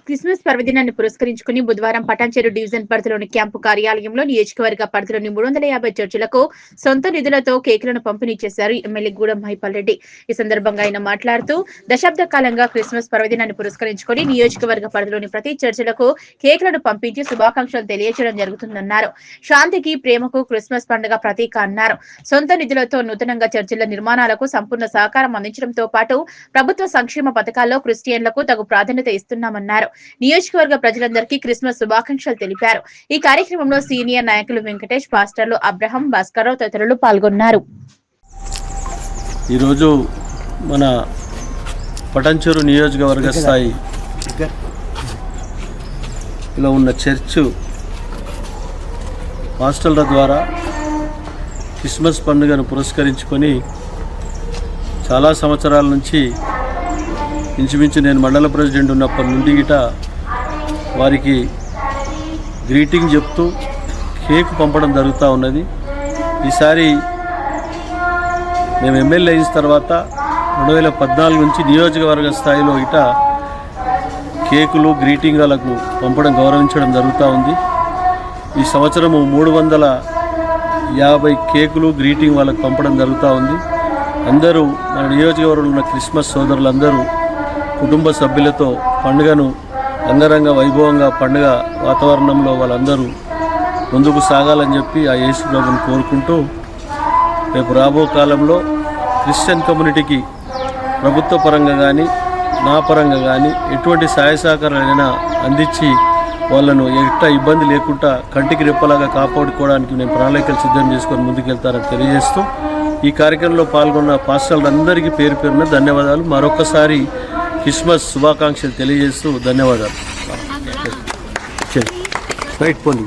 Christmas పర్వదినాన్ని పురస్కరించుకుని బుధవారం పటాన్చెరు డివిజన్ పరిధిలోని క్యాంపు కార్యాలయంలో నియోజకవర్గ పరిధిలోని 350 చర్చిలకు సొంత నిధులతో కేకులను పంపిణీ చేశారు ఎమ్మెల్యే గూడెం మహిపాల్ రెడ్డి. ఈ సందర్భంగా ఆయన మాట్లాడుతూ దశాబ్ద కాలంగా క్రిస్మస్ పర్వదినాన్ని పురస్కరించుకుని నియోజకవర్గ పరిధిలోని ప్రతి చర్చిలకు కేకులను పంపించి శుభాకాంక్షలు తెలియజేయడం జరుగుతుందన్నారు. శాంతికి, ప్రేమకు క్రిస్మస్ పండుగ ప్రతీక అన్నారు. సొంత నిధులతో నూతనంగా చర్చిల నిర్మాణాలకు సంపూర్ణ సహకారం అందించడంతో పాటు ప్రభుత్వ సంక్షేమ పథకాల్లో క్రిస్టియన్లకు తగు ప్రాధాన్యత ఇస్తున్నామన్నారు. నియోజకవర్గ ప్రజలందరికీ క్రిస్మస్ శుభాకాంక్షలు తెలిపారు. ఈ కార్యక్రమంలో సీనియర్ నాయకులు వెంకటేష్, పాస్టర్లు అబ్రహం, భాస్కర్రావు తదితరులు పాల్గొన్నారు. ఈరోజు మన పటాన్చెరు నియోజకవర్గ స్థాయి ఇలా ఉన్న చర్చ్ పాస్టర్ల ద్వారా క్రిస్మస్ పండుగను పురస్కరించుకొని చాలా సంవత్సరాల నుంచి ఇంచుమించు నేను మండల ప్రెసిడెంట్ ఉన్నప్పటి నుండి గిట వారికి గ్రీటింగ్ చెప్తూ కేక్ పంపడం జరుగుతూ ఉన్నది. ఈసారి మేము ఎమ్మెల్యే అయిన తర్వాత 2014 నుంచి నియోజకవర్గ స్థాయిలో గిట కేకులు గ్రీటింగ్ వాళ్ళకు పంపడం గౌరవించడం జరుగుతూ ఉంది. ఈ సంవత్సరము 350 కేకులు గ్రీటింగ్ వాళ్ళకు పంపడం జరుగుతూ ఉంది. అందరూ మన నియోజకవర్గంలో ఉన్న క్రిస్మస్ సోదరులందరూ కుటుంబ సభ్యులతో పండుగను అంగరంగ వైభవంగా పండుగ వాతావరణంలో వాళ్ళందరూ ముందుకు సాగాలని చెప్పి ఆ యేసు ప్రభువుని కోరుకుంటూ రేపు రాబో కాలంలో క్రిస్టియన్ కమ్యూనిటీకి ప్రభుత్వ పరంగా కానీ నా పరంగా కానీ ఎటువంటి సహాయ సహకారాలైనా అందించి వాళ్ళను ఎట్లా ఇబ్బంది లేకుండా కంటికి రెప్పలాగా కాపాడుకోవడానికి నేను ప్రణాళికలు సిద్ధం చేసుకొని ముందుకెళ్తానని తెలియజేస్తూ ఈ కార్యక్రమంలో పాల్గొన్న పాస్టర్లందరికీ పేరు పేరున ధన్యవాదాలు. మరొకసారి క్రిస్మస్ శుభాకాంక్షలు తెలియజేస్తూ ధన్యవాదాలు. రైట్ పోండి.